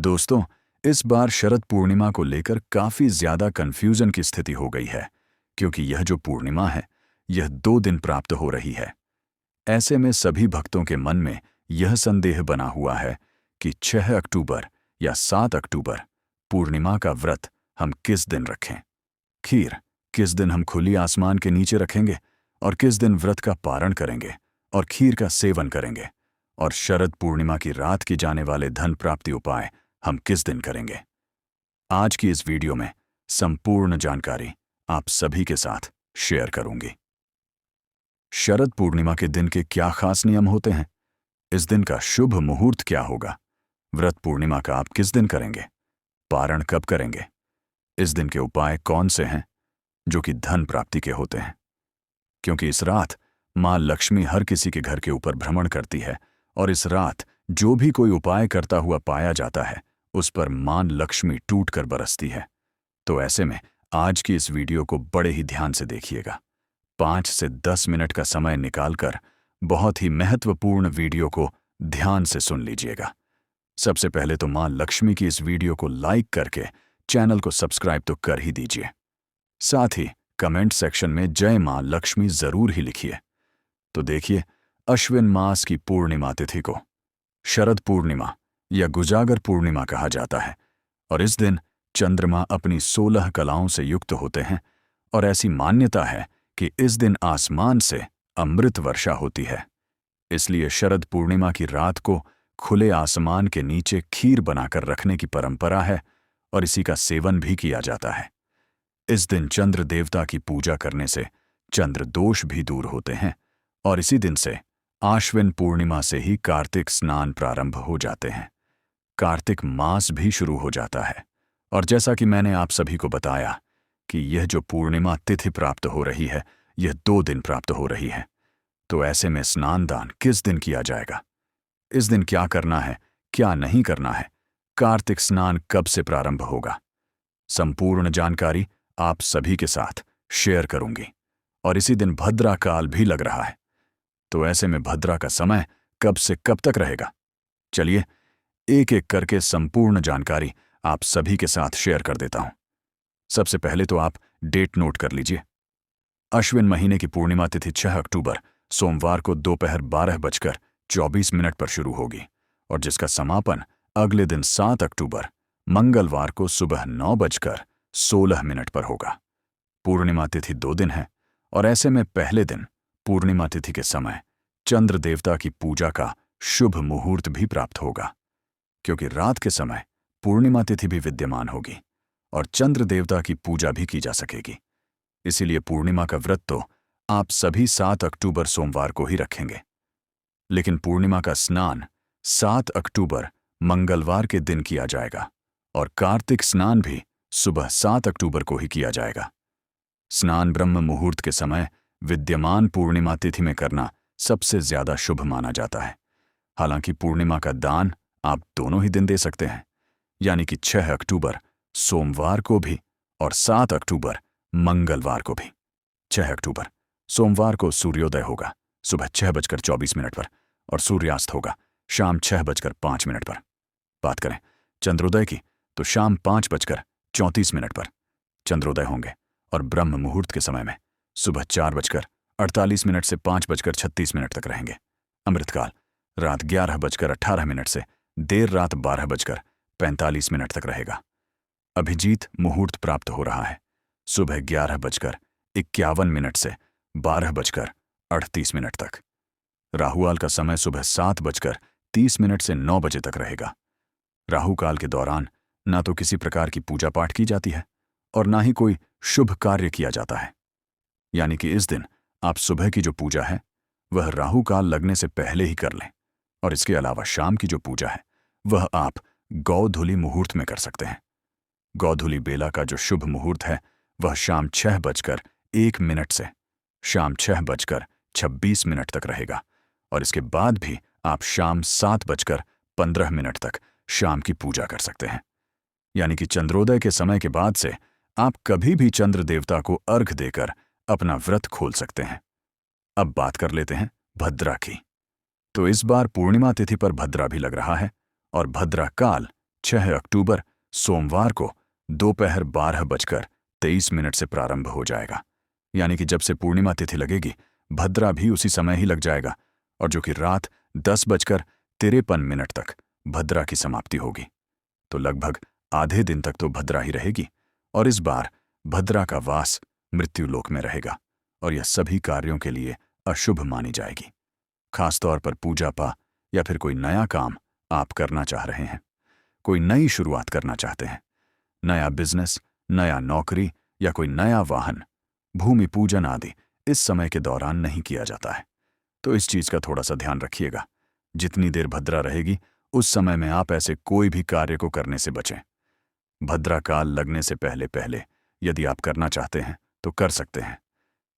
दोस्तों, इस बार शरद पूर्णिमा को लेकर काफी ज्यादा कंफ्यूजन की स्थिति हो गई है, क्योंकि यह जो पूर्णिमा है यह 2 दिन प्राप्त हो रही है। ऐसे में सभी भक्तों के मन में यह संदेह बना हुआ है कि 6 अक्टूबर या 7 अक्टूबर पूर्णिमा का व्रत हम किस दिन रखें। खीर किस दिन हम खुली आसमान के नीचे रखेंगे और किस दिन व्रत का पारण करेंगे और खीर का सेवन करेंगे, और शरद पूर्णिमा की रात की जाने वाले धन प्राप्ति उपाय हम किस दिन करेंगे। आज की इस वीडियो में संपूर्ण जानकारी आप सभी के साथ शेयर करूंगी। शरद पूर्णिमा के दिन के क्या खास नियम होते हैं, इस दिन का शुभ मुहूर्त क्या होगा, व्रत पूर्णिमा का आप किस दिन करेंगे, पारण कब करेंगे, इस दिन के उपाय कौन से हैं जो कि धन प्राप्ति के होते हैं। क्योंकि इस रात मां लक्ष्मी हर किसी के घर के ऊपर भ्रमण करती है और इस रात जो भी कोई उपाय करता हुआ पाया जाता है उस पर मां लक्ष्मी टूट कर बरसती है। तो ऐसे में आज की इस वीडियो को बड़े ही ध्यान से देखिएगा। 5 से 10 मिनट का समय निकालकर बहुत ही महत्वपूर्ण वीडियो को ध्यान से सुन लीजिएगा। सबसे पहले तो मां लक्ष्मी की इस वीडियो को लाइक करके चैनल को सब्सक्राइब तो कर ही दीजिए। साथ ही कमेंट सेक्शन में जय मां लक्ष्मी जरूर ही लिखिए। तो देखिए, अश्विन मास की पूर्णिमा तिथि को शरद पूर्णिमा या गुजागर पूर्णिमा कहा जाता है और इस दिन चंद्रमा अपनी 16 कलाओं से युक्त होते हैं और ऐसी मान्यता है कि इस दिन आसमान से अमृत वर्षा होती है। इसलिए शरद पूर्णिमा की रात को खुले आसमान के नीचे खीर बनाकर रखने की परंपरा है और इसी का सेवन भी किया जाता है। इस दिन चंद्र देवता की पूजा करने से चंद्र दोष भी दूर होते हैं और इसी दिन से आश्विन पूर्णिमा से ही कार्तिक स्नान प्रारंभ हो जाते हैं। कार्तिक मास भी शुरू हो जाता है और जैसा कि मैंने आप सभी को बताया कि यह जो पूर्णिमा तिथि प्राप्त हो रही है यह 2 दिन प्राप्त हो रही है। तो ऐसे में स्नान दान किस दिन किया जाएगा, इस दिन क्या करना है क्या नहीं करना है, कार्तिक स्नान कब से प्रारंभ होगा, संपूर्ण जानकारी आप सभी के साथ शेयर करूंगी। और इसी दिन भद्रा काल भी लग रहा है, तो ऐसे में भद्रा का समय कब से कब तक रहेगा। चलिए एक एक करके संपूर्ण जानकारी आप सभी के साथ शेयर कर देता हूं। सबसे पहले तो आप डेट नोट कर लीजिए। अश्विन महीने की पूर्णिमा तिथि 6 अक्टूबर सोमवार को दोपहर 12:24 पर शुरू होगी और जिसका समापन अगले दिन 7 अक्टूबर मंगलवार को सुबह 9:16 पर होगा। पूर्णिमा तिथि 2 दिन है और ऐसे में पहले दिन पूर्णिमा तिथि के समय चंद्र देवता की पूजा का शुभ मुहूर्त भी प्राप्त होगा, क्योंकि रात के समय पूर्णिमा तिथि भी विद्यमान होगी और चंद्र देवता की पूजा भी की जा सकेगी। इसीलिए पूर्णिमा का व्रत तो आप सभी 7 अक्टूबर सोमवार को ही रखेंगे, लेकिन पूर्णिमा का स्नान 7 अक्टूबर मंगलवार के दिन किया जाएगा और कार्तिक स्नान भी सुबह 7 अक्टूबर को ही किया जाएगा। स्नान ब्रह्म मुहूर्त के समय विद्यमान पूर्णिमा तिथि में करना सबसे ज्यादा शुभ माना जाता है। हालांकि पूर्णिमा का दान आप दोनों ही दिन दे सकते हैं, यानी कि 6 अक्टूबर सोमवार को भी और 7 अक्टूबर मंगलवार को भी। 6 अक्टूबर सोमवार को सूर्योदय होगा सुबह 6:24 पर और सूर्यास्त होगा शाम 6:05 पर। बात करें चंद्रोदय की तो शाम 5:34 पर चंद्रोदय होंगे और ब्रह्म मुहूर्त के समय में सुबह 4:48 से 5:36 तक रहेंगे। अमृतकाल रात 11:18 से देर रात 12:45 तक रहेगा। अभिजीत मुहूर्त प्राप्त हो रहा है सुबह 11:51 से 12:38 तक। राहुकाल का समय सुबह 7:30 से 9 बजे तक रहेगा। राहुकाल के दौरान ना तो किसी प्रकार की पूजा पाठ की जाती है और ना ही कोई शुभ कार्य किया जाता है, यानी कि इस दिन आप सुबह की जो पूजा है वह राहुकाल लगने से पहले ही कर लें और इसके अलावा शाम की जो पूजा है वह आप गौधुली मुहूर्त में कर सकते हैं। गौधुली बेला का जो शुभ मुहूर्त है वह शाम 6:01 से शाम 6:26 तक रहेगा और इसके बाद भी आप शाम 7:15 तक शाम की पूजा कर सकते हैं। यानी कि चंद्रोदय के समय के बाद से आप कभी भी चंद्र देवता को अर्घ देकर अपना व्रत खोल सकते हैं। अब बात कर लेते हैं भद्रा की। तो इस बार पूर्णिमा तिथि पर भद्रा भी लग रहा है और भद्रा काल 6 अक्टूबर सोमवार को दोपहर 12:23 से प्रारंभ हो जाएगा। यानी कि जब से पूर्णिमा तिथि लगेगी, भद्रा भी उसी समय ही लग जाएगा, और जो कि रात 10:53 तक भद्रा की समाप्ति होगी। तो लगभग आधे दिन तक तो भद्रा ही रहेगी, और इस बार भद्रा का वास मृत्युलोक में रहेगा, और यह सभी कार्यों के लिए अशुभ मानी जाएगी। खासतौर पर पूजा पाठ या फिर कोई नया काम आप करना चाह रहे हैं, कोई नई शुरुआत करना चाहते हैं, नया बिजनेस, नया नौकरी या कोई नया वाहन, भूमि पूजन आदि इस समय के दौरान नहीं किया जाता है। तो इस चीज का थोड़ा सा ध्यान रखिएगा। जितनी देर भद्रा रहेगी उस समय में आप ऐसे कोई भी कार्य को करने से बचें। भद्रा काल लगने से पहले पहले यदि आप करना चाहते हैं तो कर सकते हैं,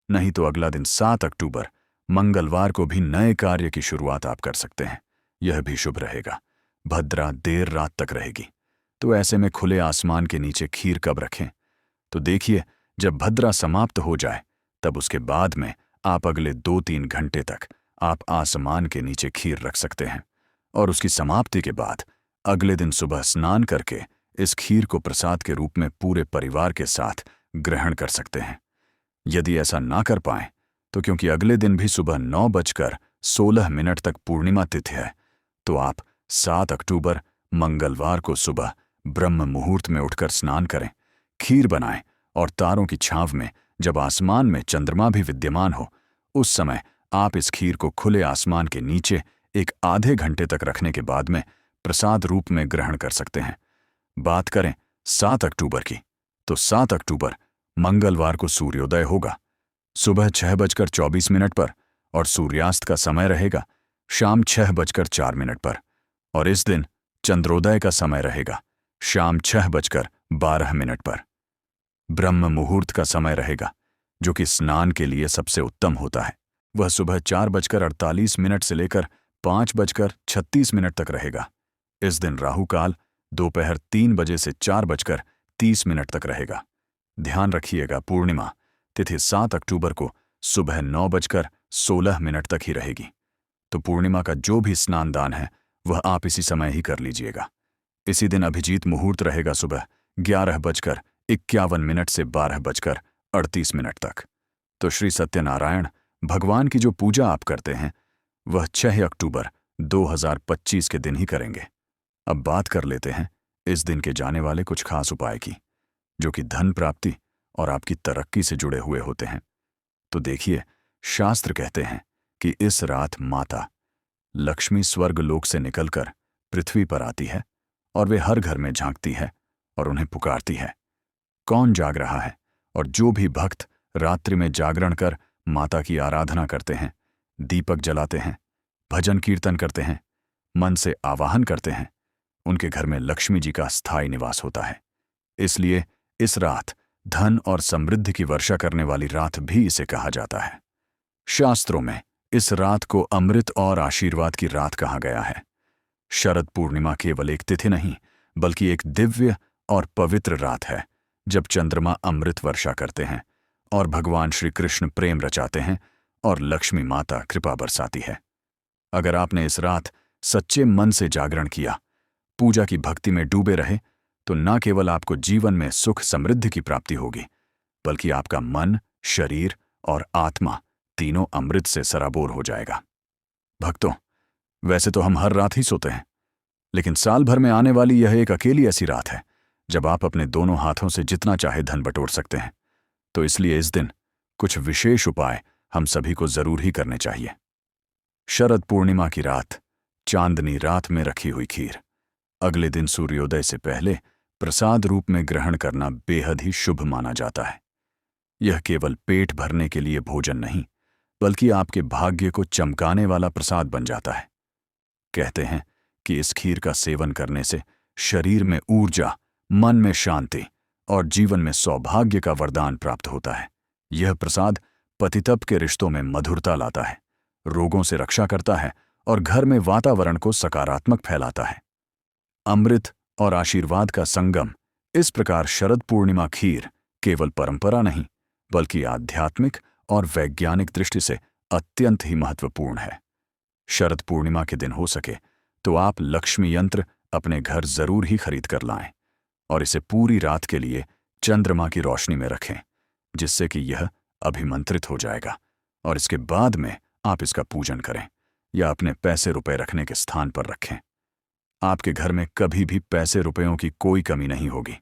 नहीं तो अगला दिन 7 अक्टूबर मंगलवार को भी नए कार्य की शुरुआत आप कर सकते हैं। यह भी शुभ रहेगा। भद्रा देर रात तक रहेगी, तो ऐसे में खुले आसमान के नीचे खीर कब रखें? तो देखिए, जब भद्रा समाप्त हो जाए तब उसके बाद में आप अगले 2-3 घंटे तक आप आसमान के नीचे खीर रख सकते हैं, और उसकी समाप्ति के बाद अगले दिन सुबह स्नान करके इस खीर को प्रसाद के रूप में पूरे परिवार के साथ ग्रहण कर सकते हैं। यदि ऐसा ना कर पाएं तो क्योंकि अगले दिन भी सुबह 9:16 तक पूर्णिमा तिथि है, तो आप 7 अक्टूबर मंगलवार को सुबह ब्रह्म मुहूर्त में उठकर स्नान करें, खीर बनाएं, और तारों की छांव में जब आसमान में चंद्रमा भी विद्यमान हो, उस समय आप इस खीर को खुले आसमान के नीचे एक आधे घंटे तक रखने के बाद में प्रसाद रूप में ग्रहण कर सकते हैं। बात करें 7 अक्टूबर की, तो 7 अक्टूबर मंगलवार को सूर्योदय होगा सुबह 6:24 पर, और सूर्यास्त का समय रहेगा शाम 6:04 पर, और इस दिन चंद्रोदय का समय रहेगा शाम 6:12 पर। ब्रह्म मुहूर्त का समय रहेगा, जो कि स्नान के लिए सबसे उत्तम होता है, वह सुबह 4:48 से लेकर 5:36 तक रहेगा। इस दिन राहु काल दोपहर 3 बजे से 4:30 तक रहेगा। ध्यान रखिएगा, पूर्णिमा तिथि 7 अक्टूबर को सुबह 9:16 तक ही रहेगी। तो पूर्णिमा का जो भी स्नान दान है वह आप इसी समय ही कर लीजिएगा। इसी दिन अभिजीत मुहूर्त रहेगा सुबह 11:51 से 12:38 तक। तो श्री सत्यनारायण भगवान की जो पूजा आप करते हैं वह 6 अक्टूबर 2025 के दिन ही करेंगे। अब बात कर लेते हैं इस दिन के जाने वाले कुछ खास उपाय की, जो कि धन प्राप्ति और आपकी तरक्की से जुड़े हुए होते हैं। तो देखिए, शास्त्र कहते हैं कि इस रात माता लक्ष्मी स्वर्ग लोक से निकलकर पृथ्वी पर आती है, और वे हर घर में झांकती है और उन्हें पुकारती है। कौन जाग रहा है? और जो भी भक्त रात्रि में जागरण कर माता की आराधना करते हैं, दीपक जलाते हैं, भजन कीर्तन करते हैं, मन से आवाहन करते हैं, उनके घर में लक्ष्मी जी का स्थायी निवास होता है। इसलिए इस रात धन और समृद्धि की वर्षा करने वाली रात भी इसे कहा जाता है। शास्त्रों में इस रात को अमृत और आशीर्वाद की रात कहा गया है। शरद पूर्णिमा केवल एक तिथि नहीं, बल्कि एक दिव्य और पवित्र रात है, जब चंद्रमा अमृत वर्षा करते हैं और भगवान श्री कृष्ण प्रेम रचाते हैं और लक्ष्मी माता कृपा बरसाती है। अगर आपने इस रात सच्चे मन से जागरण किया, पूजा की भक्ति में डूबे रहे, तो न केवल आपको जीवन में सुख समृद्धि की प्राप्ति होगी, बल्कि आपका मन, शरीर और आत्मा तीनों अमृत से सराबोर हो जाएगा। भक्तों, वैसे तो हम हर रात ही सोते हैं, लेकिन साल भर में आने वाली यह एक अकेली ऐसी रात है जब आप अपने दोनों हाथों से जितना चाहे धन बटोर सकते हैं। तो इसलिए इस दिन कुछ विशेष उपाय हम सभी को जरूर ही करने चाहिए। शरद पूर्णिमा की रात चांदनी रात में रखी हुई खीर अगले दिन सूर्योदय से पहले प्रसाद रूप में ग्रहण करना बेहद ही शुभ माना जाता है। यह केवल पेट भरने के लिए भोजन नहीं, बल्कि आपके भाग्य को चमकाने वाला प्रसाद बन जाता है। कहते हैं कि इस खीर का सेवन करने से शरीर में ऊर्जा, मन में शांति और जीवन में सौभाग्य का वरदान प्राप्त होता है। यह प्रसाद पतितप के रिश्तों में मधुरता लाता है, रोगों से रक्षा करता है और घर में वातावरण को सकारात्मक फैलाता है। अमृत और आशीर्वाद का संगम, इस प्रकार शरद पूर्णिमा खीर केवल परंपरा नहीं, बल्कि आध्यात्मिक और वैज्ञानिक दृष्टि से अत्यंत ही महत्वपूर्ण है। शरद पूर्णिमा के दिन हो सके तो आप लक्ष्मी यंत्र अपने घर जरूर ही खरीद कर लाएं और इसे पूरी रात के लिए चंद्रमा की रोशनी में रखें, जिससे कि यह अभिमंत्रित हो जाएगा और इसके बाद में आप इसका पूजन करें या अपने पैसे रुपए रखने के स्थान पर रखें। आपके घर में कभी भी पैसे रुपयों की कोई कमी नहीं होगी।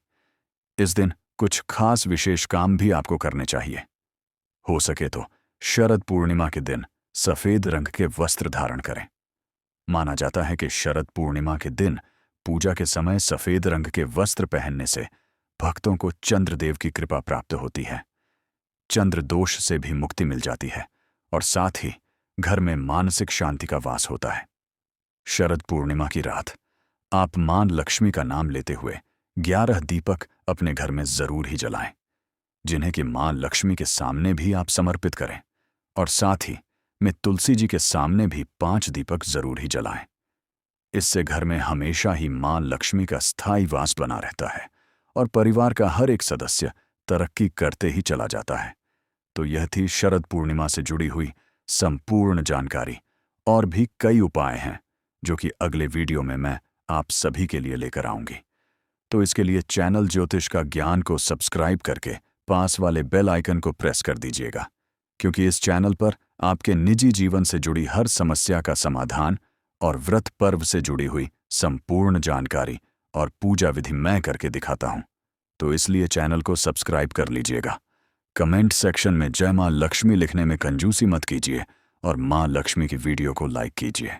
इस दिन कुछ खास विशेष काम भी आपको करने चाहिए। हो सके तो शरद पूर्णिमा के दिन सफेद रंग के वस्त्र धारण करें। माना जाता है कि शरद पूर्णिमा के दिन पूजा के समय सफेद रंग के वस्त्र पहनने से भक्तों को चंद्रदेव की कृपा प्राप्त होती है, चंद्र दोष से भी मुक्ति मिल जाती है और साथ ही घर में मानसिक शांति का वास होता है। शरद पूर्णिमा की रात आप मां लक्ष्मी का नाम लेते हुए 11 दीपक अपने घर में जरूर ही जलाएं, जिन्हें कि मां लक्ष्मी के सामने भी आप समर्पित करें और साथ ही में तुलसी जी के सामने भी 5 दीपक जरूर ही जलाएं। इससे घर में हमेशा ही मां लक्ष्मी का स्थायी वास बना रहता है और परिवार का हर एक सदस्य तरक्की करते ही चला जाता है। तो यह थी शरद पूर्णिमा से जुड़ी हुई संपूर्ण जानकारी। और भी कई उपाय हैं जो कि अगले वीडियो में मैं आप सभी के लिए लेकर आऊंगी। तो इसके लिए चैनल ज्योतिष का ज्ञान को सब्सक्राइब करके पास वाले बेल आइकन को प्रेस कर दीजिएगा, क्योंकि इस चैनल पर आपके निजी जीवन से जुड़ी हर समस्या का समाधान और व्रत पर्व से जुड़ी हुई संपूर्ण जानकारी और पूजा विधि मैं करके दिखाता हूं। तो इसलिए चैनल को सब्सक्राइब कर लीजिएगा। कमेंट सेक्शन में जय मां लक्ष्मी लिखने में कंजूसी मत कीजिए और मां लक्ष्मी की वीडियो को लाइक कीजिए।